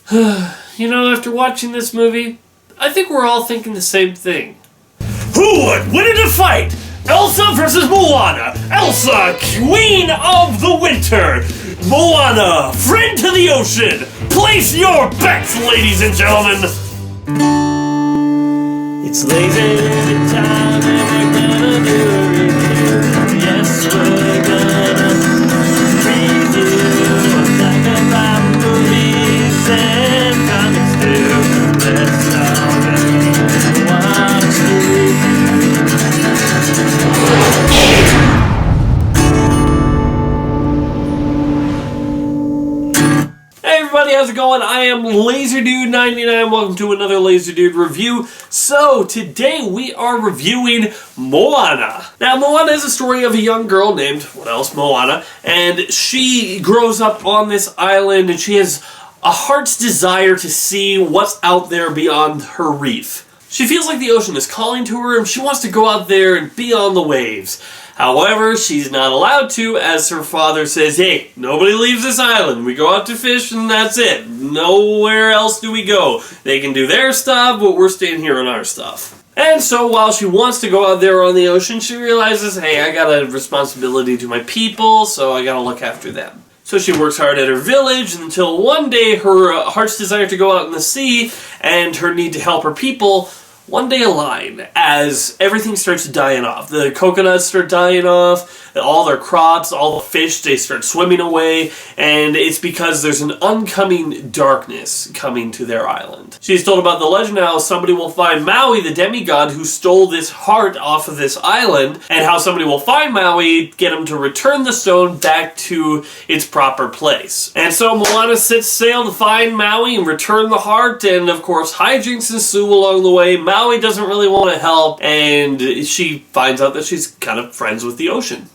You know, after watching this movie, I think we're all thinking the same thing. Who would win in a fight? Elsa versus Moana. Elsa, queen of the winter. Moana, friend to the ocean. Place your bets, ladies and gentlemen. It's lazy time and we're gonna do a review. Yes, we're gonna review talk about movies and comics too. Let's talk about watch Hey everybody, how's it going? I am LaserDude99. Welcome to another LaserDude review. So, today we are reviewing Moana. Now, Moana is a story of a young girl named, what else, Moana, and she grows up on this island and she has a heart's desire to see what's out there beyond her reef. She feels like the ocean is calling to her and she wants to go out there and be on the waves. However, she's not allowed to, as her father says, hey, nobody leaves this island. We go out to fish and that's it. Nowhere else do we go. They can do their stuff, but we're staying here on our stuff. And so while she wants to go out there on the ocean, she realizes, hey, I got a responsibility to my people, so I gotta look after them. So she works hard at her village until one day her heart's desire to go out in the sea and her need to help her people one day align as everything starts dying off. The coconuts start dying off, all their crops, all the fish, they start swimming away, and it's because there's an oncoming darkness coming to their island. She's told about the legend how somebody will find Maui, the demigod who stole this heart off of this island, and how somebody will find Maui, get him to return the stone back to its proper place. And so Moana sets sail to find Maui and return the heart, and of course hijinks ensue along the way. Maui doesn't really want to help, and she finds out that she's kind of friends with the ocean.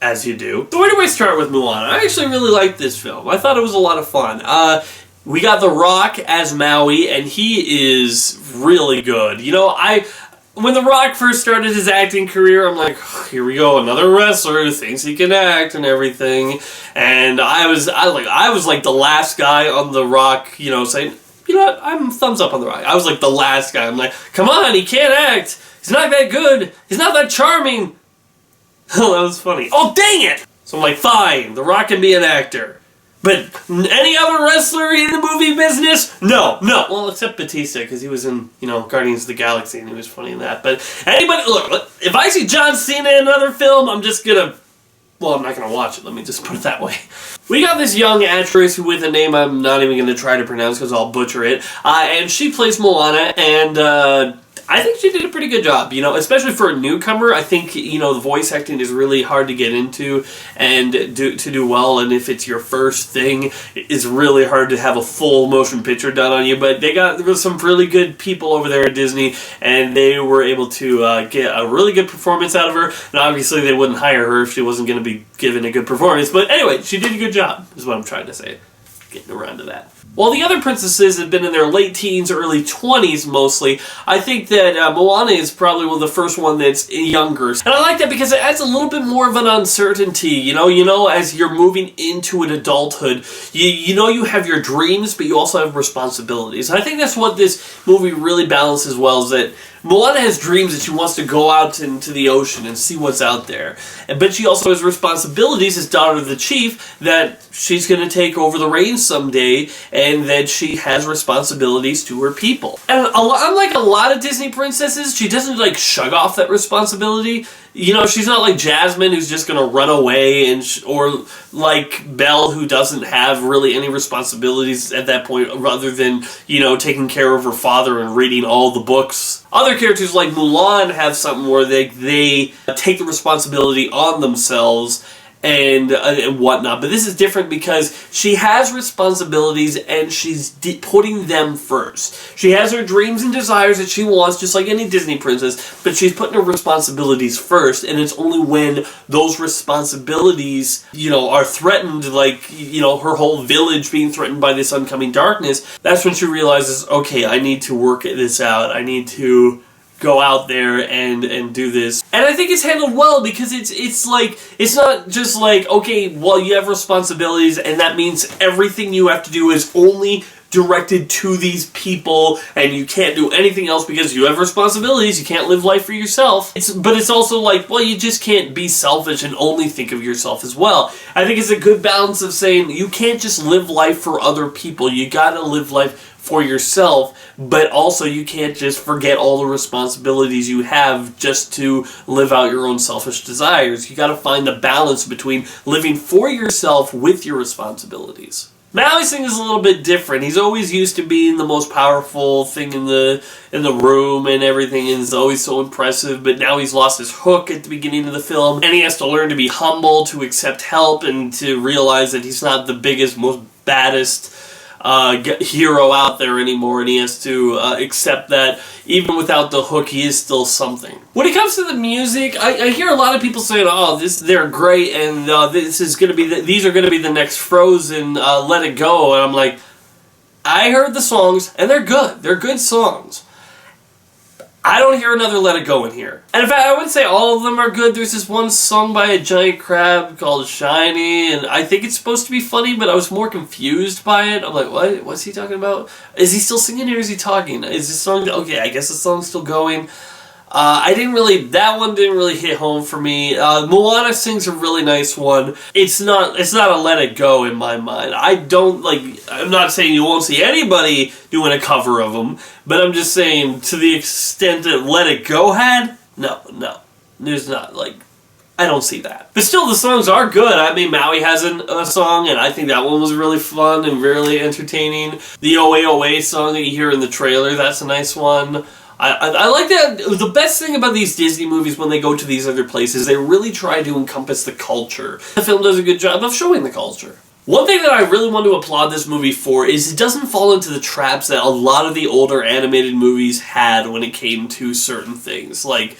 As you do. So where do we start with Moana? I actually really liked this film. I thought it was a lot of fun. We got The Rock as Maui, and he is really good. You know, when The Rock first started his acting career, I'm like, here we go, another wrestler who thinks he can act and everything. And I was like the last guy on The Rock, you know, saying, you know what, I'm thumbs up on The Rock. I was like the last guy. I'm like, come on, he can't act. He's not that good. He's not that charming. Oh, that was funny. Oh, dang it! So I'm like, fine, The Rock can be an actor. But any other wrestler in the movie business? No. Well, except Batista, because he was in, you know, Guardians of the Galaxy, and he was funny in that. But anybody, look, if I see John Cena in another film, I'm just gonna, well, I'm not gonna watch it, let me just put it that way. We got this young actress with a name I'm not even gonna try to pronounce because I'll butcher it, and she plays Moana, and I think she did a pretty good job, you know, especially for a newcomer. I think, you know, the voice acting is really hard to get into and do well, and if it's your first thing, it's really hard to have a full motion picture done on you, but there was some really good people over there at Disney, and they were able to get a really good performance out of her, and obviously they wouldn't hire her if she wasn't going to be given a good performance, but anyway, she did a good job, is what I'm trying to say. Getting around to that. While the other princesses have been in their late teens, early 20s mostly, I think that Moana is probably one of the first one that's younger. And I like that because it adds a little bit more of an uncertainty, you know, as you're moving into an adulthood, you know you have your dreams, but you also have responsibilities. And I think that's what this movie really balances well, is that Moana has dreams that she wants to go out into the ocean and see what's out there. But she also has responsibilities as daughter of the chief that she's going to take over the reins someday, and that she has responsibilities to her people. And unlike a lot of Disney princesses, she doesn't like shrug off that responsibility. You know, she's not like Jasmine, who's just going to run away, or like Belle, who doesn't have really any responsibilities at that point, rather than, you know, taking care of her father and reading all the books. Other characters like Mulan have something where they take the responsibility on themselves and whatnot. But this is different because she has responsibilities and she's putting them first. She has her dreams and desires that she wants, just like any Disney princess, but she's putting her responsibilities first, and it's only when those responsibilities, you know, are threatened, like, you know, her whole village being threatened by this oncoming darkness, that's when she realizes, okay, I need to work this out. I need to go out there and do this. And I think it's handled well because it's like, it's not just like, okay, well, you have responsibilities and that means everything you have to do is only directed to these people and you can't do anything else because you have responsibilities. You can't live life for yourself. But it's also like, well, you just can't be selfish and only think of yourself as well. I think it's a good balance of saying you can't just live life for other people. You gotta live life for yourself, but also you can't just forget all the responsibilities you have just to live out your own selfish desires. You gotta find a balance between living for yourself with your responsibilities. Maui's thing is a little bit different. He's always used to being the most powerful thing in the room and everything, and is always so impressive, but now he's lost his hook at the beginning of the film, and he has to learn to be humble, to accept help, and to realize that he's not the biggest, most baddest hero out there anymore, and he has to accept that even without the hook, he is still something. When it comes to the music, I hear a lot of people saying, "Oh, they're great," and this is going to be these are going to be the next Frozen. Let It Go, and I'm like, I heard the songs, and they're good. They're good songs. I don't hear another Let It Go in here. And in fact, I wouldn't say all of them are good. There's this one song by a giant crab called Shiny, and I think it's supposed to be funny, but I was more confused by it. I'm like, what? What's he talking about? Is he still singing or is he talking? Is this song... Okay, I guess the song's still going. That one didn't really hit home for me. Moana sings a really nice one. It's not a Let It Go in my mind. I'm not saying you won't see anybody doing a cover of them, but I'm just saying to the extent that Let It Go had, no. There's not, I don't see that. But still, the songs are good. I mean, Maui has a song, and I think that one was really fun and really entertaining. The Oe Oe song that you hear in the trailer, that's a nice one. I like that. The best thing about these Disney movies when they go to these other places, they really try to encompass the culture. The film does a good job of showing the culture. One thing that I really want to applaud this movie for is it doesn't fall into the traps that a lot of the older animated movies had when it came to certain things. Like,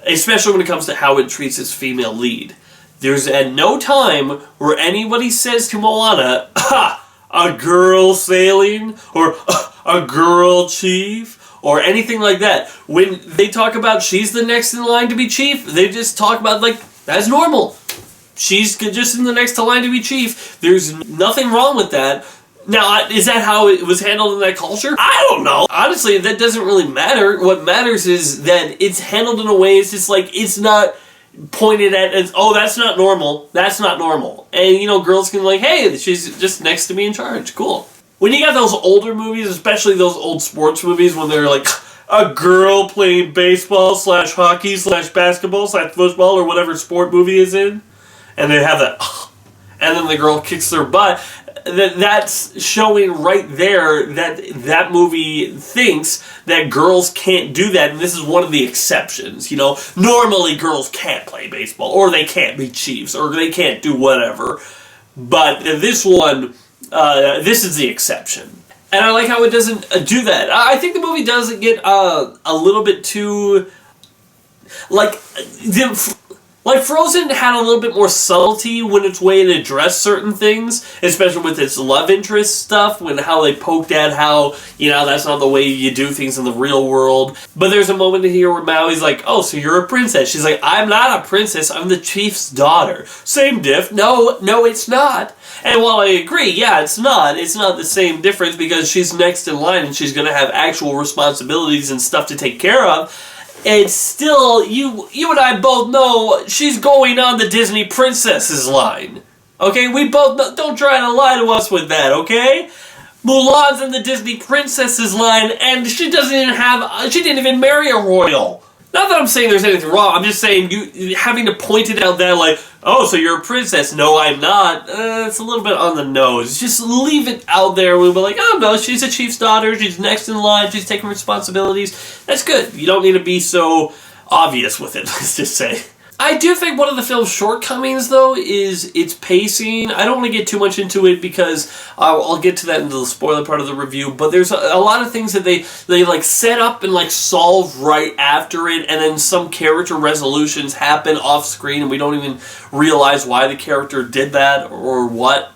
especially when it comes to how it treats its female lead. There's at no time where anybody says to Moana, "Ha! A girl sailing?" or "A girl chief?" or anything like that. When they talk about she's the next in line to be chief, they just talk about, that's normal. She's just in the next in line to be chief. There's nothing wrong with that. Now, is that how it was handled in that culture? I don't know. Honestly, that doesn't really matter. What matters is that it's handled in a way, it's just it's not pointed at as, oh, that's not normal. That's not normal. And, girls can hey, she's just next to me in charge. Cool. When you got those older movies, especially those old sports movies, when they're a girl playing baseball / hockey / basketball / football or whatever sport movie is in, and they have that, and then the girl kicks their butt, that's showing right there that movie thinks that girls can't do that, and this is one of the exceptions. Normally girls can't play baseball, or they can't be chiefs, or they can't do whatever, but this one... this is the exception. And I like how it doesn't do that. I think the movie does get a little bit too... Frozen had a little bit more subtlety when its way to address certain things, especially with its love interest stuff, when how they poked at how, that's not the way you do things in the real world. But there's a moment here where Maui's like, "Oh, so you're a princess." She's like, "I'm not a princess, I'm the chief's daughter." Same diff. No, it's not. And while I agree, yeah, it's not the same difference because she's next in line and she's going to have actual responsibilities and stuff to take care of. It's still, you and I both know she's going on the Disney princesses line. Okay, we both know, don't try to lie to us with that, okay? Mulan's in the Disney princesses line and she didn't even marry a royal. Not that I'm saying there's anything wrong, I'm just saying you having to point it out there "Oh, so you're a princess." No, I'm not. It's a little bit on the nose. Just leave it out there. We'll be like, "Oh no, she's a chief's daughter, she's next in line, she's taking responsibilities." That's good. You don't need to be so obvious with it, let's just say. I do think one of the film's shortcomings, though, is its pacing. I don't want to get too much into it because I'll get to that in the spoiler part of the review, but there's a lot of things that they set up and solve right after it, and then some character resolutions happen off screen and we don't even realize why the character did that or what.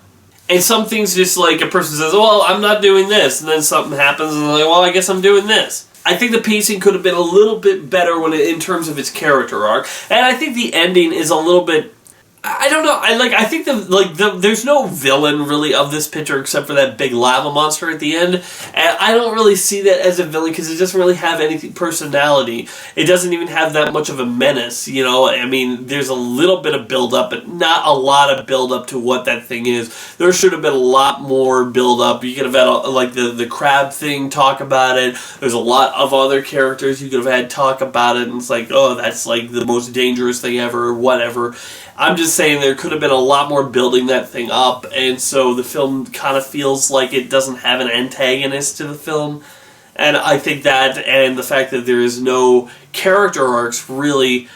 And some things just a person says, "Well, I'm not doing this," and then something happens and they're like, "Well, I guess I'm doing this." I think the pacing could have been a little bit better in terms of its character arc, and I think the ending is a little bit. I don't know. I think there's no villain really of this picture except for that big lava monster at the end, and I don't really see that as a villain because it doesn't really have any personality. It doesn't even have that much of a menace. You know, I mean, there's a little bit of build up, but not a lot of build up to what that thing is. There should have been a lot more build up. You could have had the crab thing talk about it. There's a lot of other characters you could have had talk about it, and it's like, oh, that's like the most dangerous thing ever, or whatever. I'm just saying there could have been a lot more building that thing up, and so the film kind of feels like it doesn't have an antagonist to the film. And I think that, and the fact that there is no character arcs really...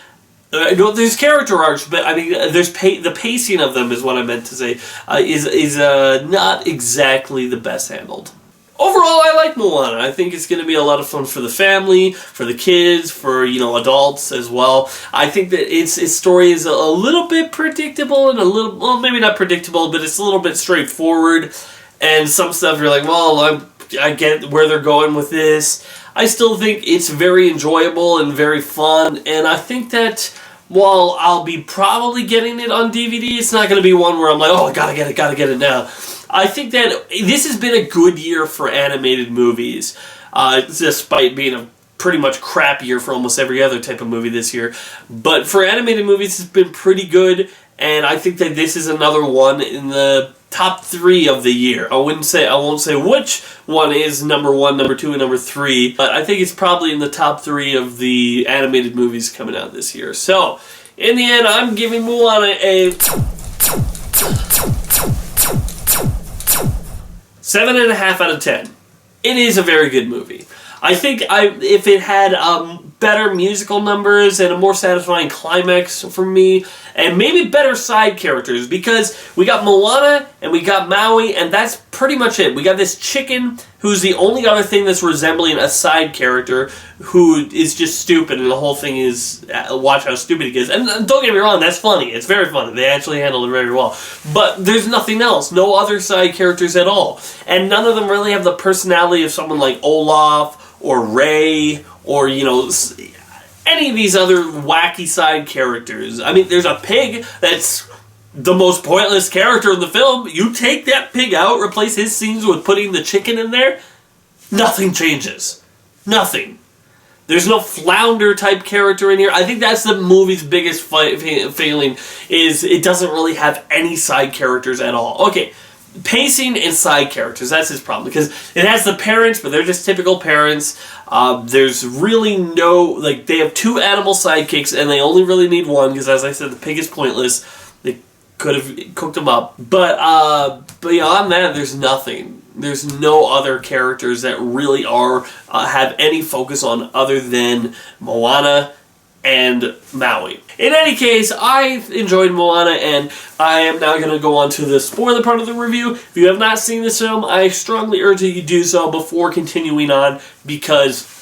no, there's character arcs, but I mean, there's the pacing of them is what I meant to say, is not exactly the best handled. Overall, I like Moana. I think it's going to be a lot of fun for the family, for the kids, for, you know, adults as well. I think that its story is a little bit predictable and a little, well, maybe not predictable, but it's a little bit straightforward. And some stuff you're like, well, I get where they're going with this. I still think it's very enjoyable and very fun. And I think that while I'll be probably getting it on DVD, it's not going to be one where I'm like, oh, I gotta get it now. I think that this has been a good year for animated movies, despite being a pretty much crap year for almost every other type of movie this year. But for animated movies, it's been pretty good, and I think that this is another one in the top 3 of the year. I won't say which one is number 1, number 2, and number 3, but I think it's probably in the top 3 of the animated movies coming out this year. So, in the end, I'm giving Moana a 7.5 out of 10. It is a very good movie. I think if it had better musical numbers and a more satisfying climax for me, and maybe better side characters, because we got Moana and we got Maui, and that's pretty much it. We got this chicken who's the only other thing that's resembling a side character who is just stupid, and the whole thing is watch how stupid he is. And don't get me wrong, that's funny. It's very funny. They actually handled it very well. But there's nothing else. No other side characters at all. And none of them really have the personality of someone like Olaf or Ray or, you know, any of these other wacky side characters. I mean, there's a pig that's the most pointless character in the film. You take that pig out, replace his scenes with putting the chicken in there, nothing changes. Nothing. There's no flounder type character in here. I think that's the movie's biggest failing, is it doesn't really have any side characters at all. Okay, pacing and side characters, that's his problem, because it has the parents, but they're just typical parents. There's really no, like, they have 2 animal sidekicks, and they only really need one, because as I said, the pig is pointless. They could have cooked him up. But beyond that, there's nothing. There's no other characters that really have any focus on other than Moana and Maui. In any case, I enjoyed Moana, and I am now going to go on to the spoiler part of the review. If you have not seen this film, I strongly urge that you do so before continuing on, because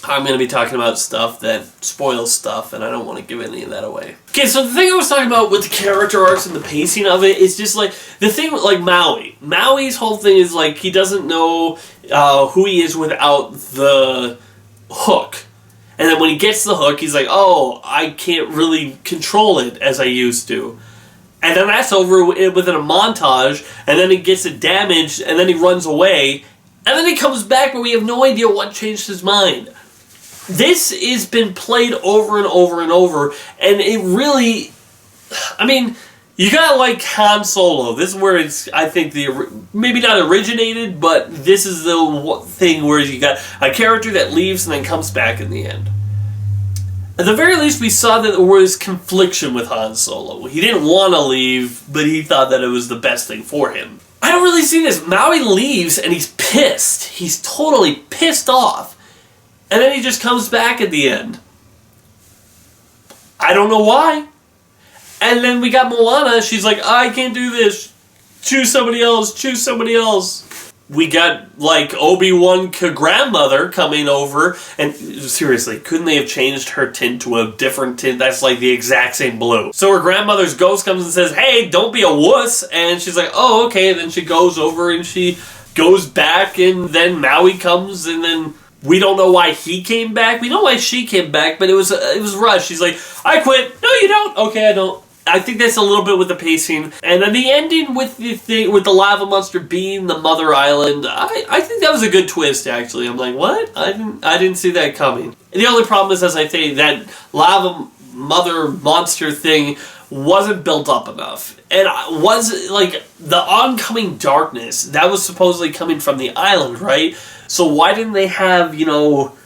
I'm going to be talking about stuff that spoils stuff, and I don't want to give any of that away. Okay, so the thing I was talking about with the character arcs and the pacing of it is just like, the thing with, like, Maui. Maui's whole thing is, like, he doesn't know who he is without the hook. And then when he gets the hook, he's like, oh, I can't really control it as I used to. And then that's over within a montage, and then he gets it damaged, and then he runs away, and then he comes back, but we have no idea what changed his mind. This has been played over and over and over, and it really, I mean, you gotta like Han Solo. This is where it's, I think, maybe not originated, but this is the thing where you got a character that leaves and then comes back in the end. At the very least, we saw that there was confliction with Han Solo. He didn't want to leave, but he thought that it was the best thing for him. I don't really see this. Maui leaves, and he's pissed. He's totally pissed off. And then he just comes back at the end. I don't know why. And then we got Moana. She's like, I can't do this. Choose somebody else. Choose somebody else. We got, like, Obi-Wan grandmother coming over. And seriously, couldn't they have changed her tint to a different tint that's like the exact same blue? So her grandmother's ghost comes and says, hey, don't be a wuss. And she's like, oh, okay. And then she goes over and she goes back. And then Maui comes. And then We don't know why he came back. We know why she came back, but it was rushed. She's like, I quit. No, you don't. Okay, I don't. I think that's a little bit with the pacing. And then the ending with the lava monster being the Mother Island, I think that was a good twist, actually. I'm like, what? I didn't see that coming. And the only problem is, as I say, that lava mother monster thing wasn't built up enough. And was, like, the oncoming darkness, that was supposedly coming from the island, right? So why didn't they have, you know,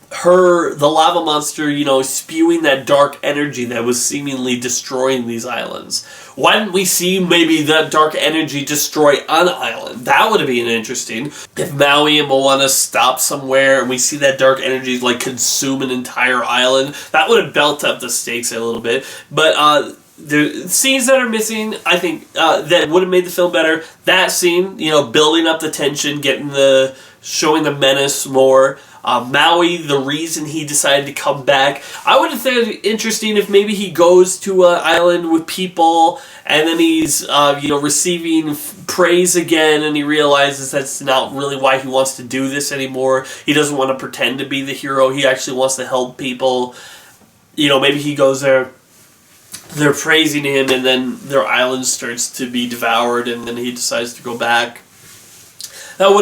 the lava monster, you know, spewing that dark energy that was seemingly destroying these islands? Why didn't we see maybe that dark energy destroy an island? That would have been interesting. If Maui and Moana stop somewhere and we see that dark energy, like, consume an entire island, that would have built up the stakes a little bit. But, the scenes that are missing, I think, that would have made the film better. That scene, you know, building up the tension, showing the menace more. Maui, the reason he decided to come back. I would have thought it interesting if maybe he goes to an island with people and then he's, you know, receiving praise again and he realizes that's not really why he wants to do this anymore. He doesn't want to pretend to be the hero. He actually wants to help people. You know, maybe he goes there, they're praising him, and then their island starts to be devoured and then he decides to go back. You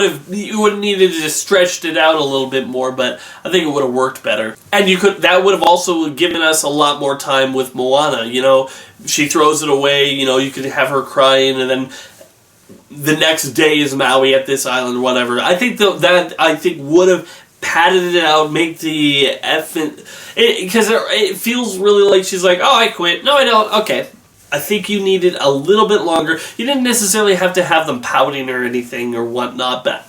would have needed to stretched it out a little bit more, but I think it would have worked better. And that would have also given us a lot more time with Moana. You know, she throws it away. You know, you could have her crying, and then the next day is Maui at this island, or whatever. I think that would have padded it out, make the because it feels really like she's like, oh, I quit. No, I don't. Okay. I think you needed a little bit longer. You didn't necessarily have to have them pouting or anything or whatnot, but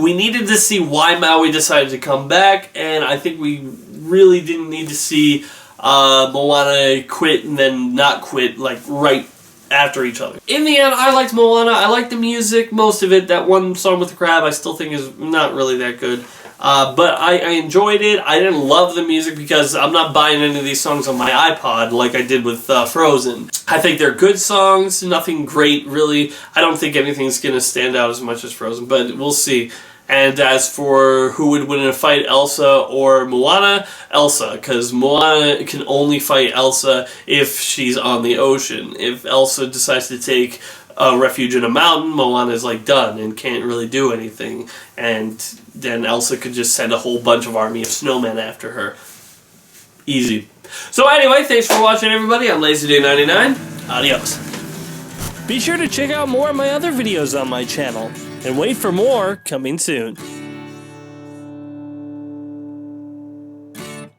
we needed to see why Maui decided to come back, and I think we really didn't need to see Moana quit and then not quit, like, right after each other. In the end, I liked Moana. I liked the music, most of it. That one song with the crab I still think is not really that good. But I enjoyed it. I didn't love the music because I'm not buying any of these songs on my iPod like I did with Frozen. I think they're good songs, nothing great really. I don't think anything's going to stand out as much as Frozen, but we'll see. And as for who would win in a fight, Elsa or Moana, Elsa, because Moana can only fight Elsa if she's on the ocean. If Elsa decides to take a refuge in a mountain, Moana's like done and can't really do anything, and then Elsa could just send a whole bunch of army of snowmen after her. Easy. So anyway, thanks for watching, everybody. I'm LazyDude99. Adios. Be sure to check out more of my other videos on my channel, and wait for more coming soon.